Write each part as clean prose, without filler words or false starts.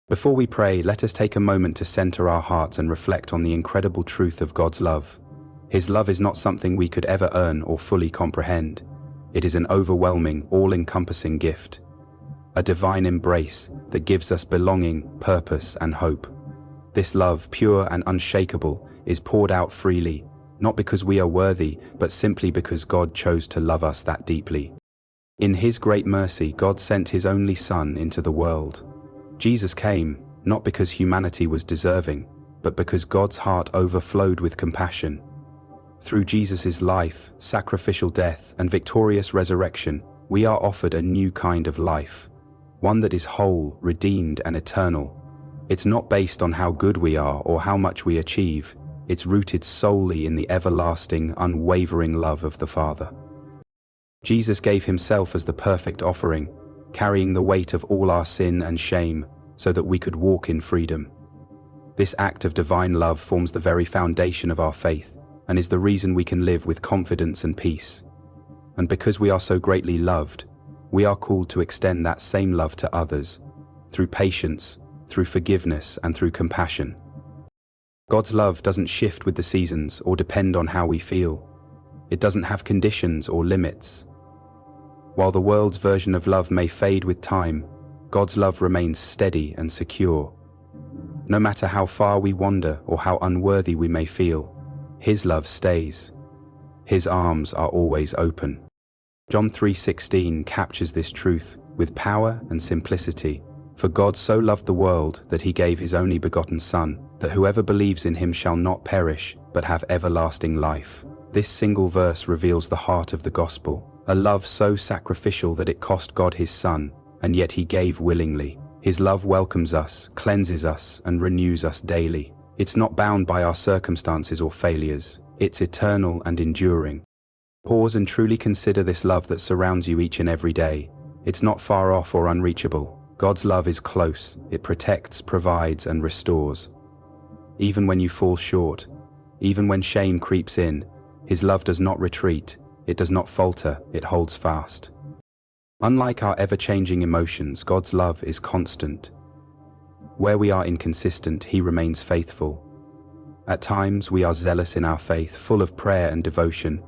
Before we pray, let us take a moment to center our hearts and reflect on the incredible truth of God's love. His love is not something we could ever earn or fully comprehend. It is an overwhelming, all-encompassing gift. A divine embrace that gives us belonging, purpose, and hope. This love, pure and unshakable, is poured out freely, not because we are worthy, but simply because God chose to love us that deeply. In His great mercy, God sent His only Son into the world. Jesus came, not because humanity was deserving, but because God's heart overflowed with compassion. Through Jesus' life, sacrificial death, and victorious resurrection, we are offered a new kind of life, one that is whole, redeemed, and eternal. It's not based on how good we are or how much we achieve. It's rooted solely in the everlasting, unwavering love of the Father. Jesus gave Himself as the perfect offering, carrying the weight of all our sin and shame so that we could walk in freedom. This act of divine love forms the very foundation of our faith and is the reason we can live with confidence and peace. And because we are so greatly loved, we are called to extend that same love to others, through patience, through forgiveness, and through compassion. God's love doesn't shift with the seasons or depend on how we feel. It doesn't have conditions or limits. While the world's version of love may fade with time, God's love remains steady and secure. No matter how far we wander or how unworthy we may feel, His love stays. His arms are always open. John 3:16 captures this truth with power and simplicity. For God so loved the world that He gave His only begotten Son, that whoever believes in Him shall not perish, but have everlasting life. This single verse reveals the heart of the gospel. A love so sacrificial that it cost God His Son, and yet He gave willingly. His love welcomes us, cleanses us, and renews us daily. It's not bound by our circumstances or failures. It's eternal and enduring. Pause and truly consider this love that surrounds you each and every day. It's not far off or unreachable. God's love is close. It protects, provides, and restores. Even when you fall short, even when shame creeps in, His love does not retreat. It does not falter, it holds fast. Unlike our ever-changing emotions, God's love is constant. Where we are inconsistent, He remains faithful. At times, we are zealous in our faith, full of prayer and devotion.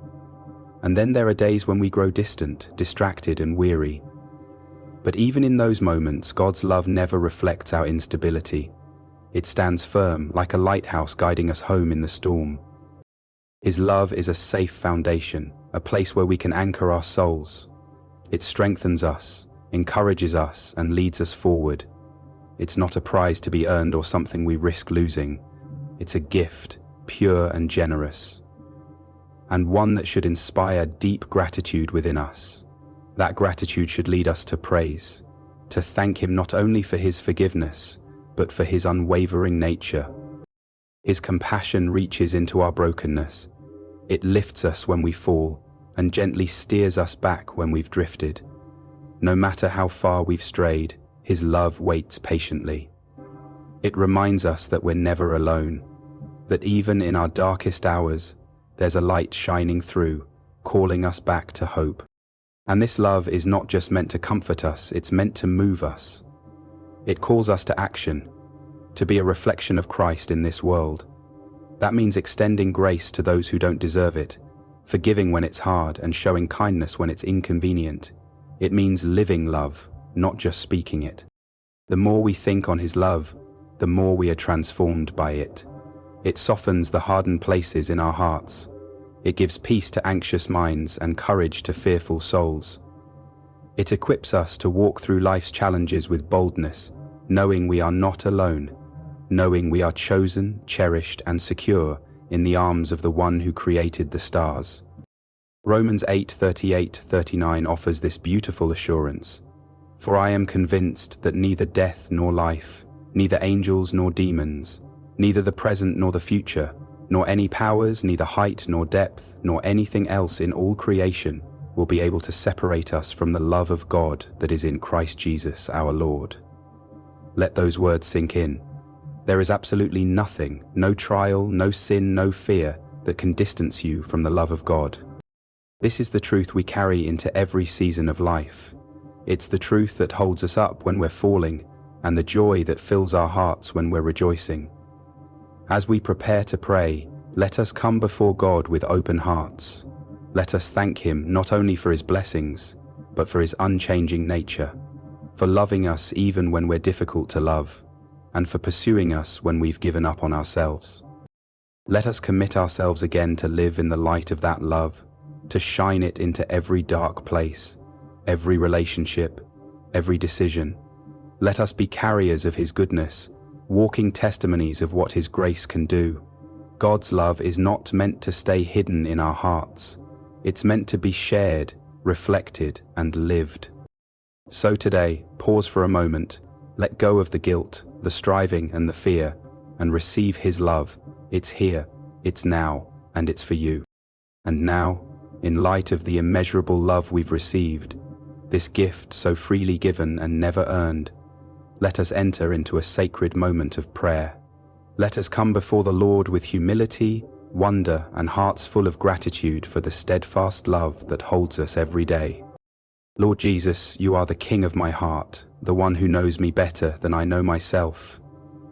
And then there are days when we grow distant, distracted, and weary. But even in those moments, God's love never reflects our instability. It stands firm, like a lighthouse guiding us home in the storm. His love is a safe foundation, a place where we can anchor our souls. It strengthens us, encourages us, and leads us forward. It's not a prize to be earned or something we risk losing. It's a gift, pure and generous, and one that should inspire deep gratitude within us. That gratitude should lead us to praise, to thank Him not only for His forgiveness, but for His unwavering nature. His compassion reaches into our brokenness. It lifts us when we fall and gently steers us back when we've drifted. No matter how far we've strayed, His love waits patiently. It reminds us that we're never alone, that even in our darkest hours, there's a light shining through, calling us back to hope. And this love is not just meant to comfort us, it's meant to move us. It calls us to action, to be a reflection of Christ in this world. That means extending grace to those who don't deserve it, forgiving when it's hard, and showing kindness when it's inconvenient. It means living love, not just speaking it. The more we think on His love, the more we are transformed by it. It softens the hardened places in our hearts. It gives peace to anxious minds and courage to fearful souls. It equips us to walk through life's challenges with boldness, knowing we are not alone, knowing we are chosen, cherished, and secure in the arms of the One who created the stars. Romans 8:38-39 offers this beautiful assurance. For I am convinced that neither death nor life, neither angels nor demons, neither the present nor the future, nor any powers, neither height nor depth, nor anything else in all creation will be able to separate us from the love of God that is in Christ Jesus our Lord. Let those words sink in. There is absolutely nothing, no trial, no sin, no fear that can distance you from the love of God. This is the truth we carry into every season of life. It's the truth that holds us up when we're falling, and the joy that fills our hearts when we're rejoicing. As we prepare to pray, let us come before God with open hearts. Let us thank Him not only for His blessings, but for His unchanging nature, for loving us even when we're difficult to love, and for pursuing us when we've given up on ourselves. Let us commit ourselves again to live in the light of that love, to shine it into every dark place, every relationship, every decision. Let us be carriers of His goodness, walking testimonies of what His grace can do. God's love is not meant to stay hidden in our hearts. It's meant to be shared, reflected, and lived. So today, pause for a moment, let go of the guilt, the striving, and the fear, and receive His love. It's here, it's now, and it's for you. And now, in light of the immeasurable love we've received, this gift so freely given and never earned, let us enter into a sacred moment of prayer. Let us come before the Lord with humility, wonder, and hearts full of gratitude for the steadfast love that holds us every day. Lord Jesus, you are the King of my heart, the one who knows me better than I know myself.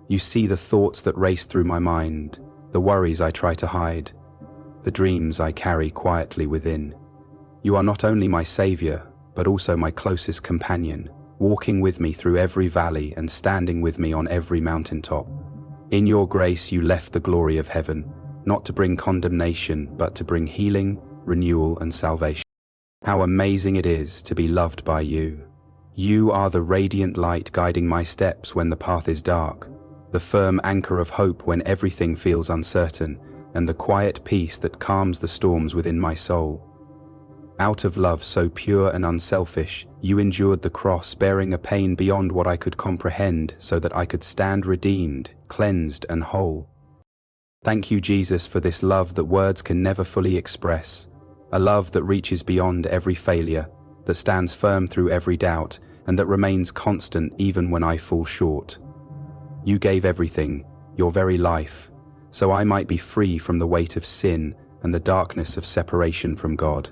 You see the thoughts that race through my mind, the worries I try to hide, the dreams I carry quietly within. You are not only my Savior, but also my closest companion, walking with me through every valley and standing with me on every mountaintop. In your grace you left the glory of heaven, not to bring condemnation, but to bring healing, renewal, and salvation. How amazing it is to be loved by you. You are the radiant light guiding my steps when the path is dark, the firm anchor of hope when everything feels uncertain, and the quiet peace that calms the storms within my soul. Out of love so pure and unselfish, you endured the cross, bearing a pain beyond what I could comprehend so that I could stand redeemed, cleansed, and whole. Thank you, Jesus, for this love that words can never fully express, a love that reaches beyond every failure, that stands firm through every doubt, and that remains constant even when I fall short. You gave everything, your very life, so I might be free from the weight of sin and the darkness of separation from God.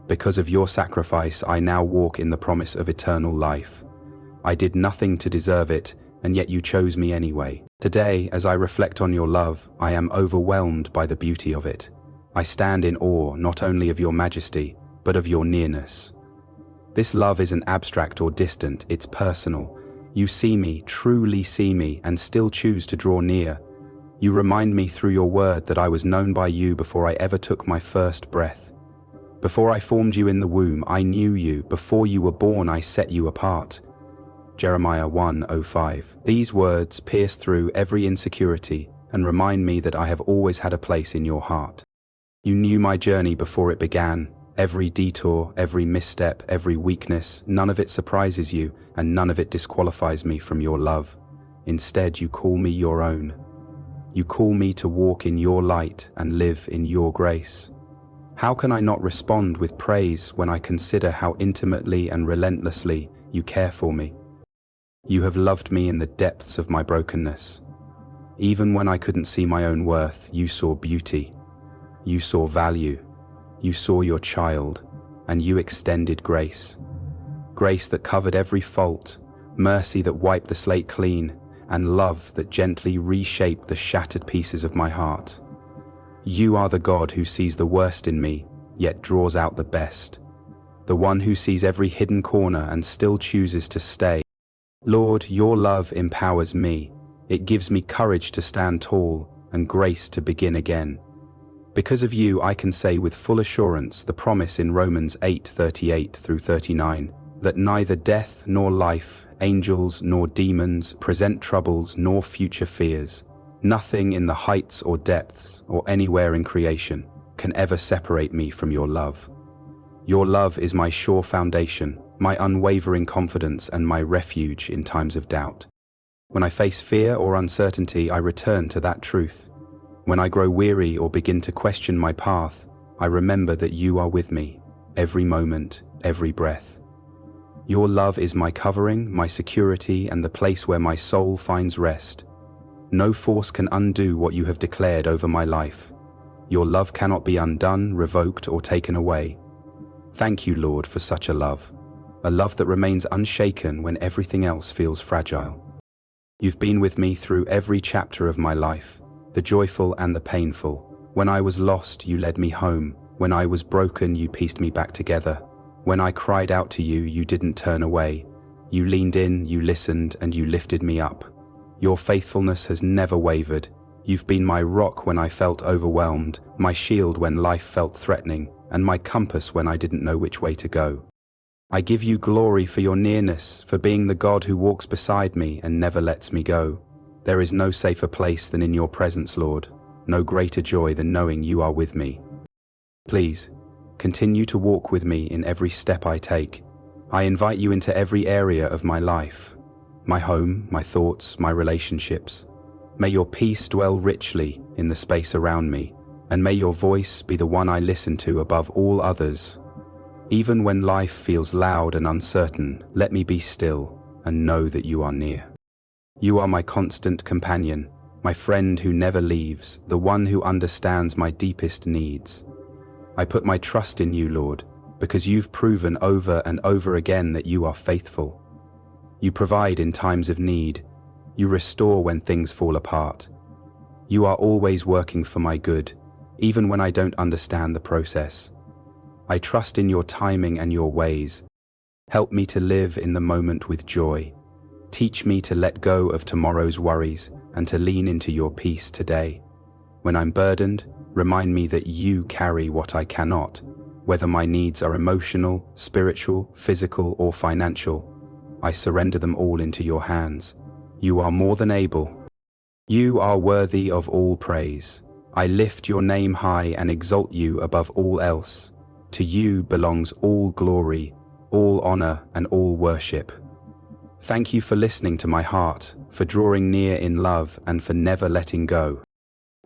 Because of your sacrifice, I now walk in the promise of eternal life. I did nothing to deserve it, and yet you chose me anyway. Today, as I reflect on your love, I am overwhelmed by the beauty of it. I stand in awe not only of your majesty, but of your nearness. This love isn't abstract or distant, it's personal. You see me, truly see me, and still choose to draw near. You remind me through your word that I was known by you before I ever took my first breath. Before I formed you in the womb, I knew you. Before you were born, I set you apart. Jeremiah 1:05. These words pierce through every insecurity and remind me that I have always had a place in your heart. You knew my journey before it began. Every detour, every misstep, every weakness, none of it surprises you, and none of it disqualifies me from your love. Instead, you call me your own. You call me to walk in your light and live in your grace. How can I not respond with praise when I consider how intimately and relentlessly you care for me? You have loved me in the depths of my brokenness. Even when I couldn't see my own worth, you saw beauty. You saw value. You saw your child, and you extended grace. Grace that covered every fault, mercy that wiped the slate clean, and love that gently reshaped the shattered pieces of my heart. You are the God who sees the worst in me, yet draws out the best. The one who sees every hidden corner and still chooses to stay. Lord, your love empowers me. It gives me courage to stand tall and grace to begin again. Because of you, I can say with full assurance the promise in Romans 8:38-39, that neither death nor life, angels nor demons, present troubles nor future fears, nothing in the heights or depths or anywhere in creation can ever separate me from your love. Your love is my sure foundation, my unwavering confidence, and my refuge in times of doubt. When I face fear or uncertainty, I return to that truth. When I grow weary or begin to question my path, I remember that you are with me, every moment, every breath. Your love is my covering, my security, and the place where my soul finds rest. No force can undo what you have declared over my life. Your love cannot be undone, revoked, or taken away. Thank you, Lord, for such a love. a love that remains unshaken when everything else feels fragile. You've been with me through every chapter of my life, the joyful and the painful. When I was lost, you led me home. When I was broken, you pieced me back together. When I cried out to you, you didn't turn away. You leaned in, you listened, and you lifted me up. Your faithfulness has never wavered. You've been my rock when I felt overwhelmed, my shield when life felt threatening, and my compass when I didn't know which way to go. I give you glory for your nearness, for being the God who walks beside me and never lets me go. There is no safer place than in your presence, Lord, no greater joy than knowing you are with me. Please, continue to walk with me in every step I take. I invite you into every area of my life, my home, my thoughts, my relationships. May your peace dwell richly in the space around me, and may your voice be the one I listen to above all others. Even when life feels loud and uncertain, let me be still and know that you are near. You are my constant companion, my friend who never leaves, the one who understands my deepest needs. I put my trust in you, Lord, because you've proven over and over again that you are faithful. You provide in times of need. You restore when things fall apart. You are always working for my good, even when I don't understand the process. I trust in your timing and your ways. Help me to live in the moment with joy. Teach me to let go of tomorrow's worries and to lean into your peace today. When I'm burdened, remind me that you carry what I cannot, whether my needs are emotional, spiritual, physical, or financial. I surrender them all into your hands. You are more than able. You are worthy of all praise. I lift your name high and exalt you above all else. To you belongs all glory, all honor, and all worship. Thank you for listening to my heart, for drawing near in love, and for never letting go.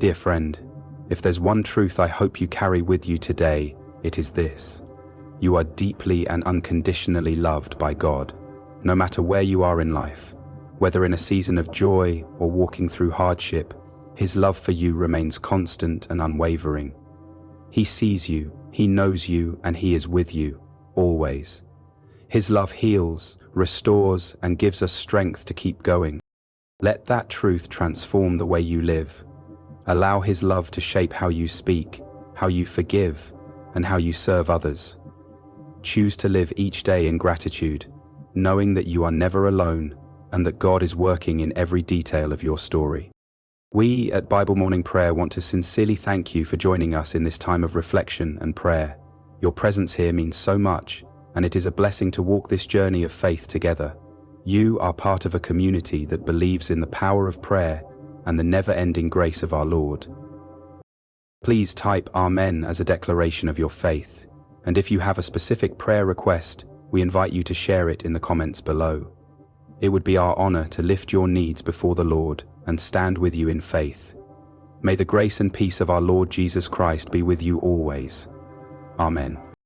Dear friend, if there's one truth I hope you carry with you today, it is this. You are deeply and unconditionally loved by God, no matter where you are in life. Whether in a season of joy or walking through hardship, His love for you remains constant and unwavering. He sees you, He knows you, and He is with you, always. His love heals, restores, and gives us strength to keep going. Let that truth transform the way you live. Allow His love to shape how you speak, how you forgive, and how you serve others. Choose to live each day in gratitude, knowing that you are never alone and that God is working in every detail of your story. We at Bible Morning Prayer want to sincerely thank you for joining us in this time of reflection and prayer. Your presence here means so much, and it is a blessing to walk this journey of faith together. You are part of a community that believes in the power of prayer and the never-ending grace of our Lord. Please type Amen as a declaration of your faith, and if you have a specific prayer request, we invite you to share it in the comments below. It would be our honor to lift your needs before the Lord and stand with you in faith. May the grace and peace of our Lord Jesus Christ be with you always. Amen.